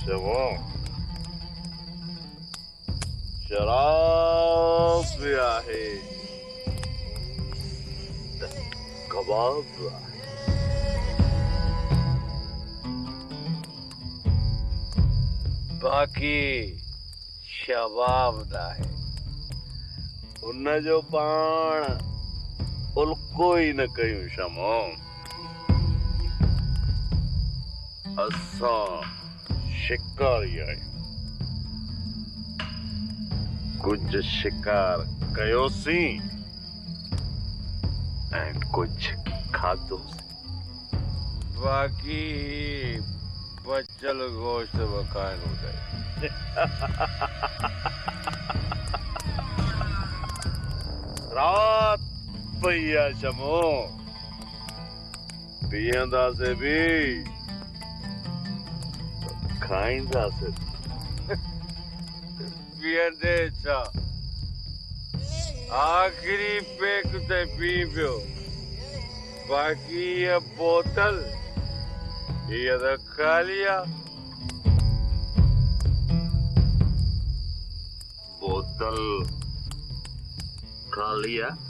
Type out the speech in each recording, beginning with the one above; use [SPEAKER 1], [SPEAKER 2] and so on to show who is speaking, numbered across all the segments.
[SPEAKER 1] शवो शराब भी आहे, कबाब भी आहे। बाकी शबाब आहे, उन जो पाण उल्को ही न कयूं शमो। असां शिकारी आहियूं, कुछ शिकार कयोसीं ऐं कुछ खाधोसीं। बाकी बचल गोश्त बखाइणो अथई। रात पई आहे शमो, पीअंदासीं बि खाईंदासीं। पीअंदे छा, आखिरी पेक ते पी पियो, बाकी ये बोतल ये तो खाली आहे। बोतल खाली आहे।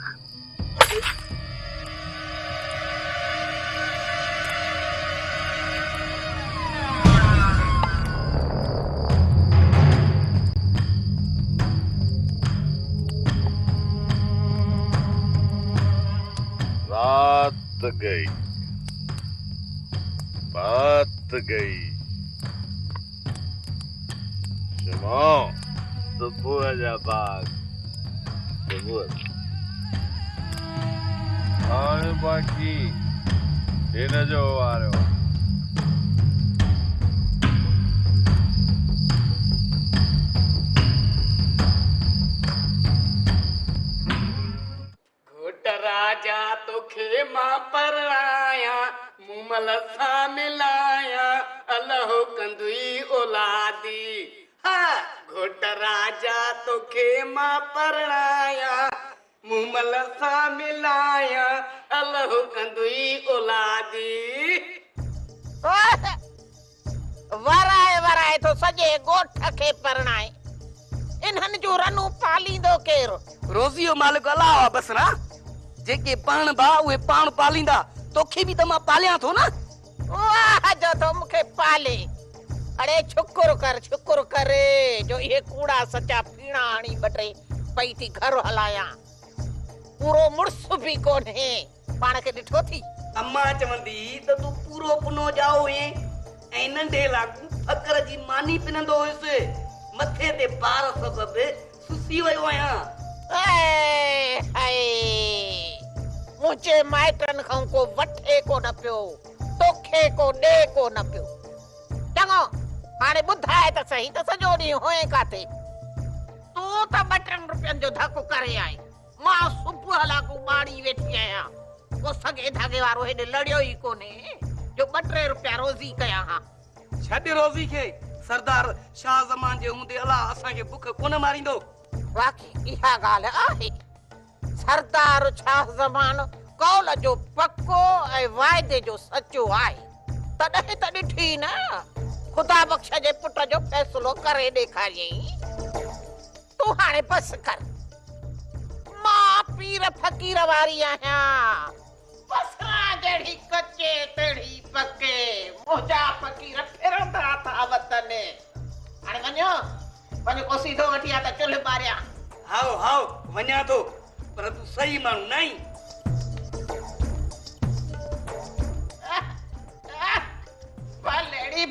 [SPEAKER 1] रात गई, बात गई शमो, सुबह जा बाग सुबह। हाणे बाकी हिन जो वारो।
[SPEAKER 2] राजा तोखे मां परणाया, मुमल सां मिलाया, अल्लाह कंदुई औलादी। हाँ, घोट राजा तोखे मां परणाया, मुमल सां मिलाया, अल्लाह कंदुई औलादी।
[SPEAKER 3] वराए वराए तो सॼे ॻोठ खे परणाए, इन्हनि जो रनू पालींदो केरु?
[SPEAKER 2] रोज़ीअ मालिक अलाह आहे बस ना, जेके पाण बा उहे पाण पालींदा, तोखे बि त मां पालियां थो न।
[SPEAKER 3] वाह जो तो मूंखे पाले। अड़े शुकुर कर जो इहे कूड़ा सचा पीणा हणी ॿटे पई थी घर हलायां। पूरो मुड़स बि कोन्हे, पाण खे ॾिठो थी।
[SPEAKER 2] अम्मा चवंदी त तूं पूरो पुनो जाओ ऐं नंढे लाकू फकर जी मानी पिनंदो हुयसि, मथे ते बार सबबि सुसी वियो आहियां।
[SPEAKER 3] मुंहिंजे माइटनि खां को वठे को न पियो, तोखे को ॾे को न पियो। चङो, हाणे ॿुधाए त सही त सॼो ॾींहुं होए काथे? तूं त 2-3 रुपयनि जो धक करे आई, मां सुबुह लाकू ॿाड़ी वेठी आहियां। को सॻे धागे वारो हेॾे लड़ियो ई कोन्हे जो 2-3 रुपया रोज़ी कयां हा।
[SPEAKER 2] छॾ रोज़ी खे, सरदार शाह ज़मान जे हूंदे अलाह असांखे बुख कोन मारींदो।
[SPEAKER 3] वाकई इहा ॻाल्हि आहे। सरदार शाह ज़मान कौल जो पक्को ऐं वाइदे जो सचो आहे। तॾहिं त ॾिठी न, ख़ुदा बख़्श जे पुट जो फ़ैसिलो करे ॾेखारियईं। तूं हाणे बस कर, मां पीर फ़कीर वारी आहियां। बसरा जहिड़ी कचे तहिड़ी पके, मुंहिंजा फ़कीर फिरंदा था वतन। हाणे वञो को सीधो वठी आ त चुल्ह ॿारियां।
[SPEAKER 2] हाओ वञा थो, पर तूं सही माण्हू न आहीं।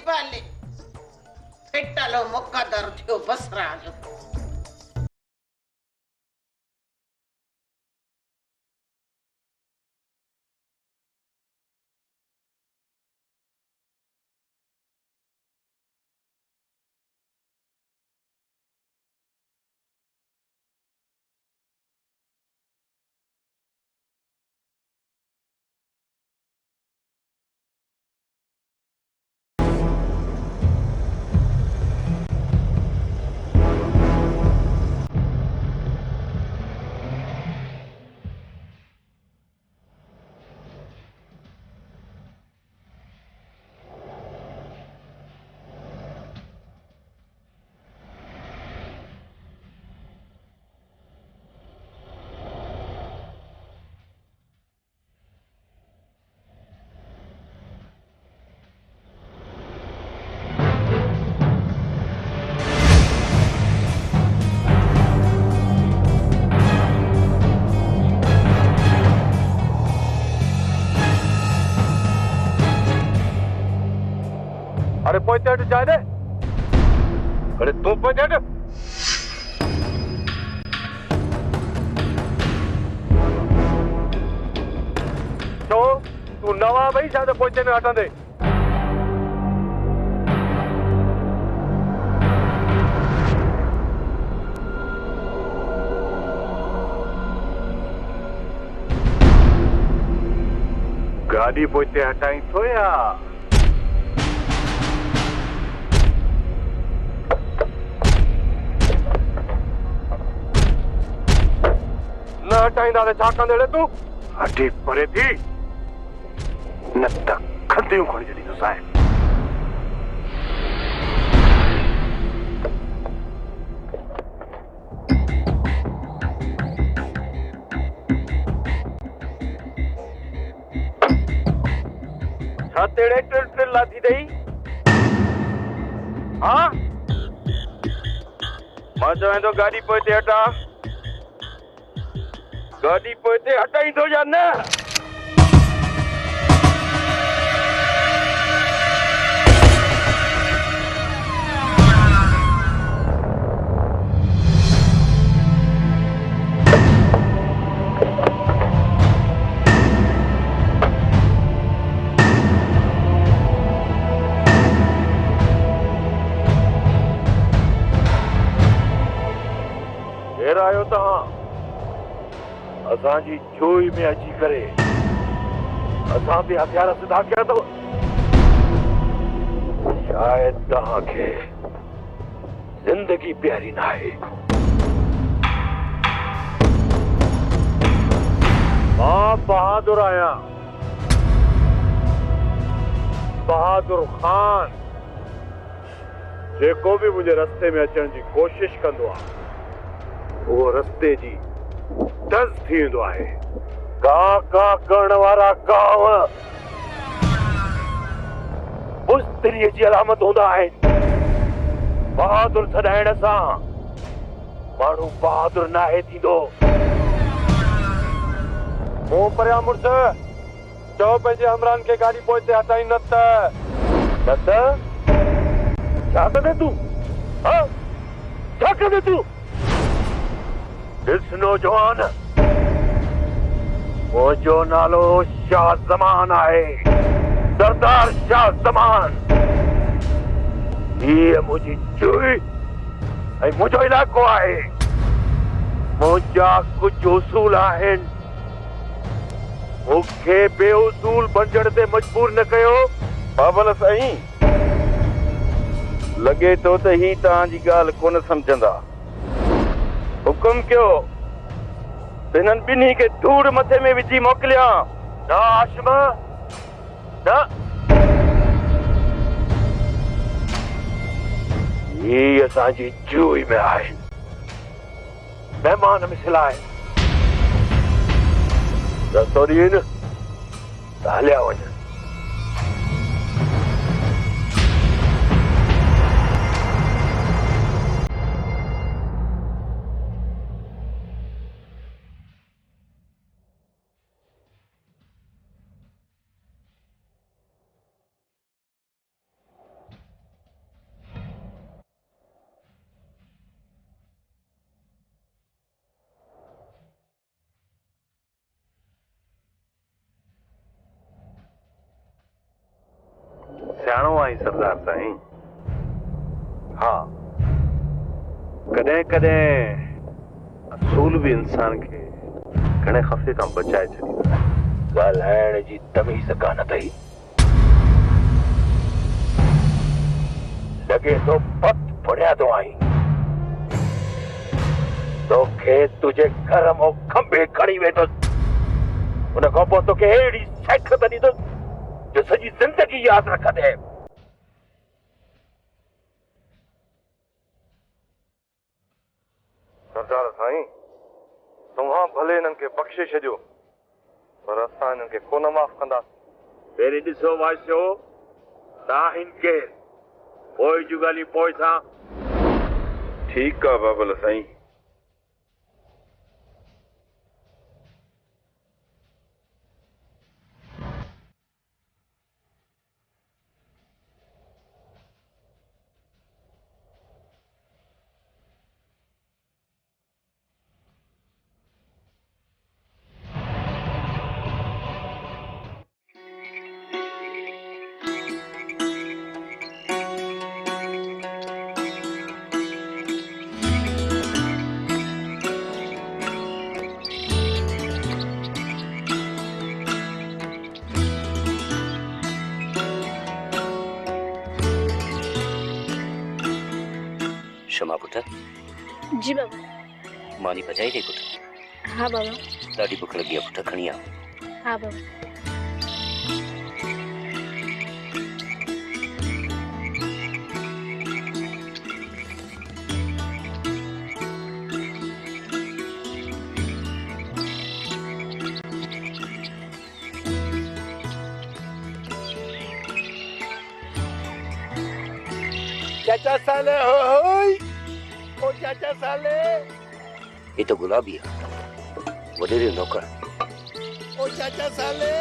[SPEAKER 3] भले फिटलो मुक़दर थियो बसरा जो।
[SPEAKER 1] पोइते हट जाए दे। अरे तू पोइते हट। तो तू नवा भाई शायद पोइते ने हटा दे। गाड़ी पोइते हटाई तो या न हटाईंदा त छा कंदे तूं? हटी परे थी न त खंदियूं खणी छॾींदुसि आहे। छा तेड़े टिल लाथी अथई? हा मां चवां थो गाॾी पोइते हटा। गाॾी पोइते हटाईंदो या न? केरु आहियो तव्हां? असांजी जोई में अची करे असां ते हथियार सिधा कया अथव। शायदि तव्हांखे जिंदगी प्यारी न आहे। मां बहादुर आहियां, बहादुर ख़ान। जेको बि मुंहिंजे रस्ते में अचण जी कोशिश कंदो आहे उहो रस्ते जी दस थींदो आहे। का का करण वारा गांव बुज़दिलीअ जी अलामत हूंदा आहिनि। बहादुर छॾाइण सां माण्हू बहादुर नाहे थींदो। मूं परियां मुड़ुस चओ पंहिंजे हमराहनि खे गाॾी पोइते हटाई न त छा कंदे तूं? हा छा कंदे तूं? ॾिस नौजवान, मुंहिंजो नालो शाह ज़मान आहे, सरदार शाह ज़मान। हीअ मुंहिंजी जोई ऐं मुंहिंजो इलाइक़ो आहे। मुंहिंजा कुझु उसूल आहिनि। मूंखे बेउसूल बणजण ते मजबूर न कयो। बाबल साईं, लॻे थो त ही तव्हांजी ॻाल्हि कोन सम्झंदा। हुकुम कयो हिननि ॿिन्ही खे धूड़ मथे में विझी मोकिलिया। न आशिम न। ही असांजी जोई में आहिनि, महिमान मिसल आहिनि। रस्तो ॾियनि त हलिया वञनि। सियाणो आई सरदार साईं। हा कॾहिं कॾहिं असूल बि इंसान खे घणे ख़फ़े खां बचाए छॾींदो आहे। ॻाल्हाइण जी तमीज़ कान अथई। लॻे थो पत फुड़िया थो आई। तोखे तुंहिंजे घर मां खंबे खणी वेठो। उन खां पोइ तोखे अहिड़ी सेख त ॾींदो जो सॼी ज़िंदगी यादि रखंदे। सरदार साईं, तव्हां भले हिननि खे बख़्शे छॾियो पर असां हिननि खे कोन माफ़ कंदासीं। पहिरीं ॾिसो वासियो तव्हां हिन खे पोइ जूं ॻाल्हियूं पोइ सां। ठीकु आहे बाबल साईं।
[SPEAKER 4] शमा पुट
[SPEAKER 5] जी बाबा।
[SPEAKER 4] मानी पचाई थी पुट?
[SPEAKER 5] हाँ बाबा।
[SPEAKER 4] ॾाढी बुख लगी है पुट, खणी आ।
[SPEAKER 5] हाँ बाबा।
[SPEAKER 6] चाचा साले होय, ओ चाचा साले।
[SPEAKER 4] ये तो गुलाबी है, वडेरे नौकर।
[SPEAKER 6] ओ चाचा साले।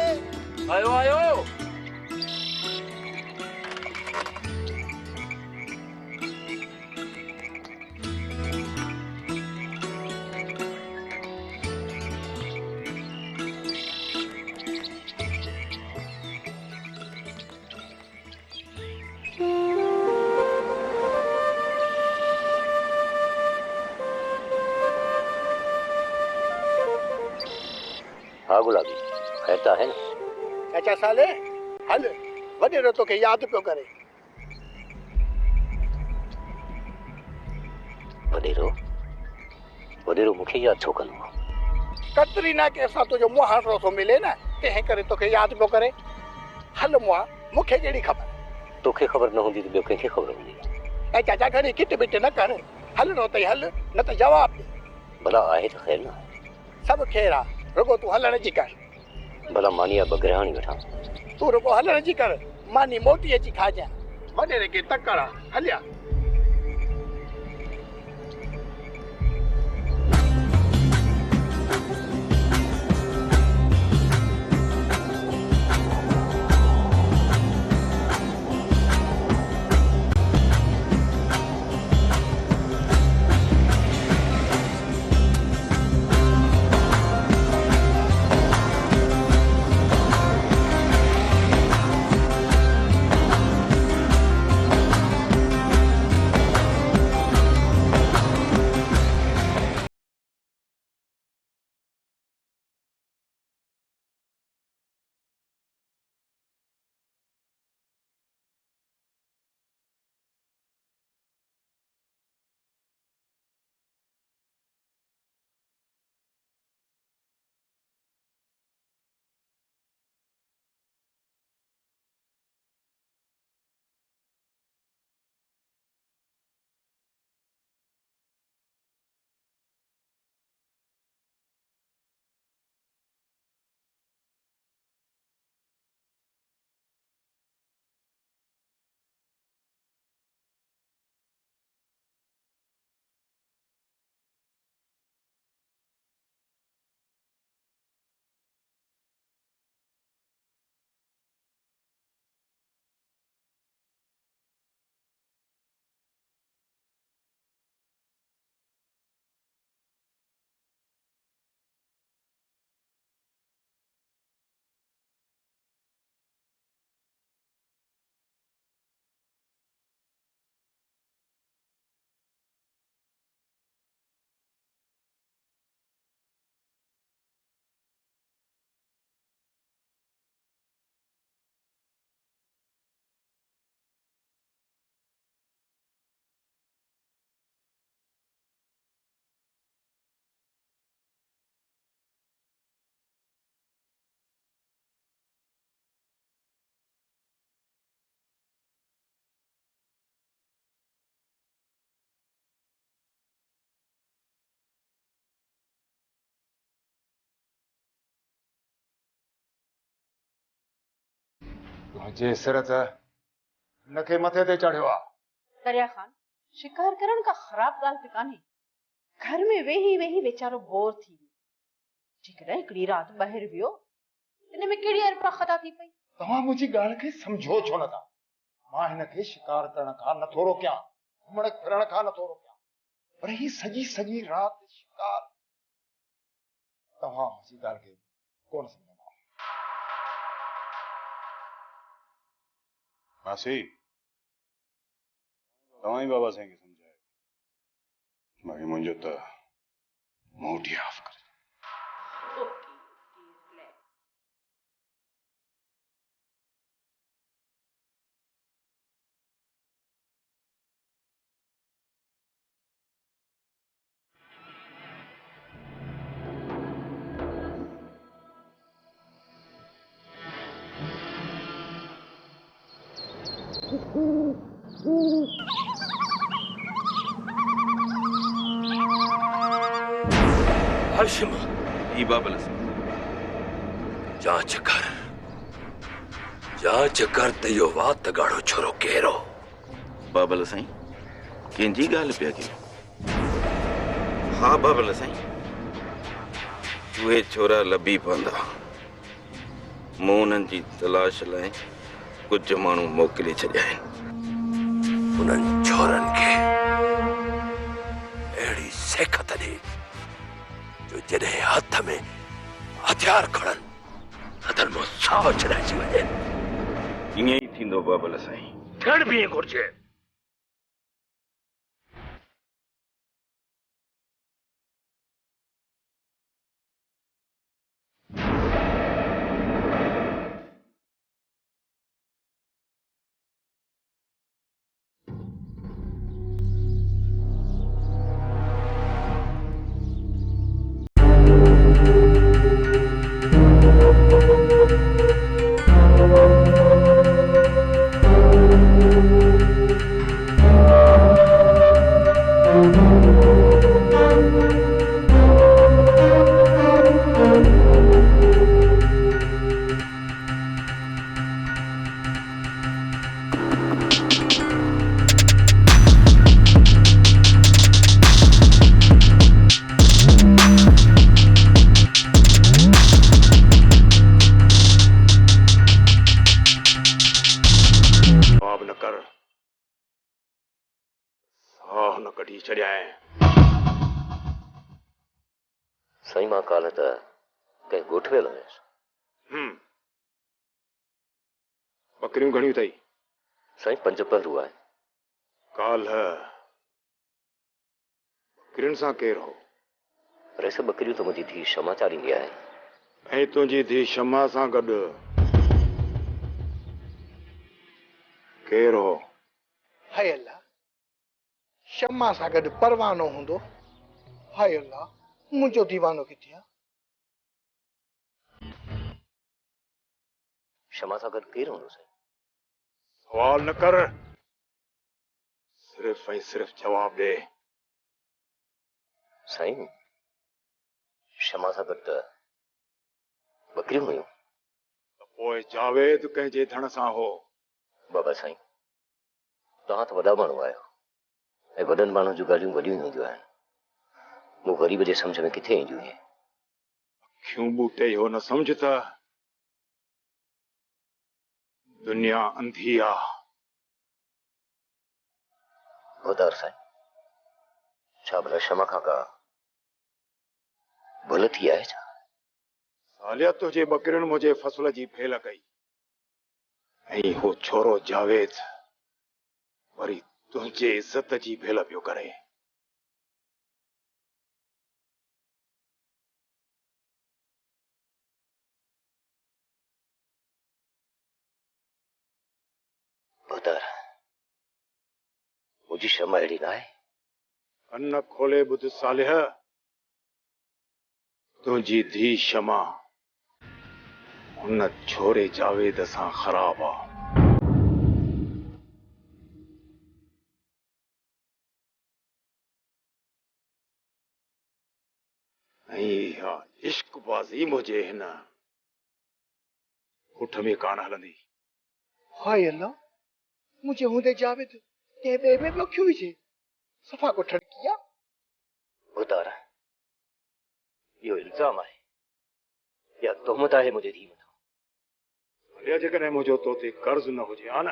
[SPEAKER 1] आयो आयो।
[SPEAKER 4] हाँ गुलाबी, कहता है ना।
[SPEAKER 6] चाचा साले, हल वडेरो तो के याद पियो करे।
[SPEAKER 4] वडेरो, वडेरो मुखे याद छो कंदो?
[SPEAKER 6] कतरीना के साथ तो जो मुहारो तो मिले ना, ते करे तो के याद पियो करे। हल मुआ, मुखे केड़ी खबर?
[SPEAKER 4] तोखे खबर न हुंदी तो ॿियो कंहिंखे खबर हुंदी?
[SPEAKER 6] ए चाचा घणी किट बिट न कर। हल न तई हल, न त जवाब दे।
[SPEAKER 4] भला आहे त ख़ैर न।
[SPEAKER 6] सब खेरा, रुगो तू हलण जी कर।
[SPEAKER 4] भला मानिया बगराणी वठा।
[SPEAKER 6] तू रुगो हलण जी कर, मानी मोटी अची खा जा। वडेरे के तकड़ा, हलिया।
[SPEAKER 7] जे सिरत नखे मथे ते चढ़ियो आ।
[SPEAKER 8] दरिया खान, शिकार करण का खराब गाल ठिकाने। घर में वेही वेही बेचारो बोर थी वियो। जेकॾहिं हिकिड़ी रात ॿाहिरि वियो, इन में कहिड़ी अरबा ख़ता थी पई।
[SPEAKER 7] तव्हां मुंहिंजी ॻाल्हि खे समझो छो नथा? मां हिन खे शिकार करण खां नथो रोकियां, घुमण फिरण खां नथो रोकियां, पर ही सॼी सॼी रात शिकार। तव्हां मुंहिंजी ॻाल्हि खे कोन सम्झंदा।
[SPEAKER 9] मासी, तव्हां ई बाबा साईं खे सम्झायो, बाक़ी मुंहिंजो त मूड ई ऑफ करे।
[SPEAKER 10] हाशिम
[SPEAKER 11] ई बाबल
[SPEAKER 10] जांच कर त इहो वात गाड़ो छोरो कहिड़ो।
[SPEAKER 11] बाबल साईं कंहिंजी ॻाल्हि पिया कयो? हा बाबल साईं, उहे छोरा लभी पवंदा। मूं उन्हनि जी तलाश लाइ कुझु माण्हू मोकिले छॾिया आहिनि।
[SPEAKER 10] उन्हनि छोरनि खे अहिड़ी सेखत ॾे जो जॾहिं हथ में हथियार खणनि हथनि मां साहु छॾाइजी वञे।
[SPEAKER 11] ईअं ई थींदो बाबल साईं।
[SPEAKER 10] थियण बि ईअं घुरिजे।
[SPEAKER 4] साईं मां काल्ह त कंहिं ॻोठ में हुयसि।
[SPEAKER 9] बकरियूं घणियूं अथई?
[SPEAKER 4] साईं 5 पहलू आहे।
[SPEAKER 9] काल्ह बकरियुनि सां केरु हो?
[SPEAKER 4] पर सभु बकरियूं त मुंहिंजी धीउ क्षमा चालींदी आहे।
[SPEAKER 9] ऐं तुंहिंजी धीउ क्षमा सां गॾु केरु हो?
[SPEAKER 6] हाय अल्लाह, क्षमा सां गॾु परवानो हूंदो। हाय अल्लाह, मुंहिंजो दीवानो किथे आहे?
[SPEAKER 4] क्षमा सां गॾु केरु हूंदो साईं?
[SPEAKER 9] सवाल न कर, सिर्फ़ ऐं सिर्फ़ जवाब दे।
[SPEAKER 4] साईं क्षमा सां गॾु त बकरियूं हुयूं।
[SPEAKER 9] त पोइ जावेद कंहिंजे धण सां हो?
[SPEAKER 4] बाबा साईं तव्हां त वॾा माण्हू आहियो ऐं वॾनि माण्हुनि जूं ॻाल्हियूं वॾियूं ई हूंदियूं आहिनि। मूं ग़रीब जे सम्झ में किथे ईंदियूं आहिनि।
[SPEAKER 9] अखियूं बूटे इहो न सम्झ त दुनिया अंधी आहे।
[SPEAKER 4] गोदार साईं छा भला क्षमा खां का भुल थी आहे छा?
[SPEAKER 9] सालिया तुंहिंजे बकरियुनि मुंहिंजे फसल जी फेल कई ऐं हो छोरो जावेद वरी तुंहिंजे इज़त जी भेल पियो करे।
[SPEAKER 4] गोदार मुंहिंजी क्षमा अहिड़ी न आहे।
[SPEAKER 9] कन खोले ॿुध सालिह, तुंहिंजी धीउ क्षमा हुन छोरे जावेद सां ख़राब आहे। ऐं इश्कबाज़ी मुंहिंजे हिन ॻोठ में कान हलंदी।
[SPEAKER 6] हाय अल्लाह, मुझे हूंदे जावेद ते ॿे में ॿियो क्यों विझे? सफ़ा को ठड़किया।
[SPEAKER 4] गोदार इहो इल्ज़ाम आहे या तोहमत आहे मुंहिंजे धीउ मथां?
[SPEAKER 9] हलिया जेकॾहिं मुंहिंजो तो ते कर्ज़ न हुजे हा न,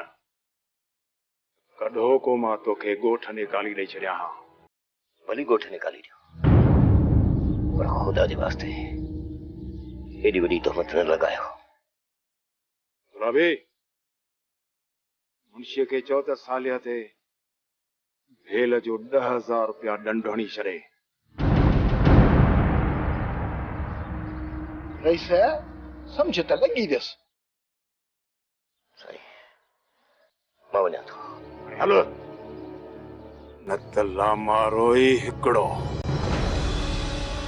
[SPEAKER 9] कढो को मां तोखे ॻोठ निकाली ॾेई छॾियां हा।
[SPEAKER 4] भली ॻोठ निकाली ॾियो, पर ख़ुदा जे वास्ते एॾी वॾी तोहमत न लॻायो।
[SPEAKER 9] गुलाबी मुंशीअ खे चओ त सालिया ते भेल जो 10,000 रुपया ॾंड हणी छॾे।
[SPEAKER 6] रईस सम्झ त लॻी वियसि।
[SPEAKER 4] साईं मां वञां थो।
[SPEAKER 9] हलो न त लामारो ई हिकिड़ो।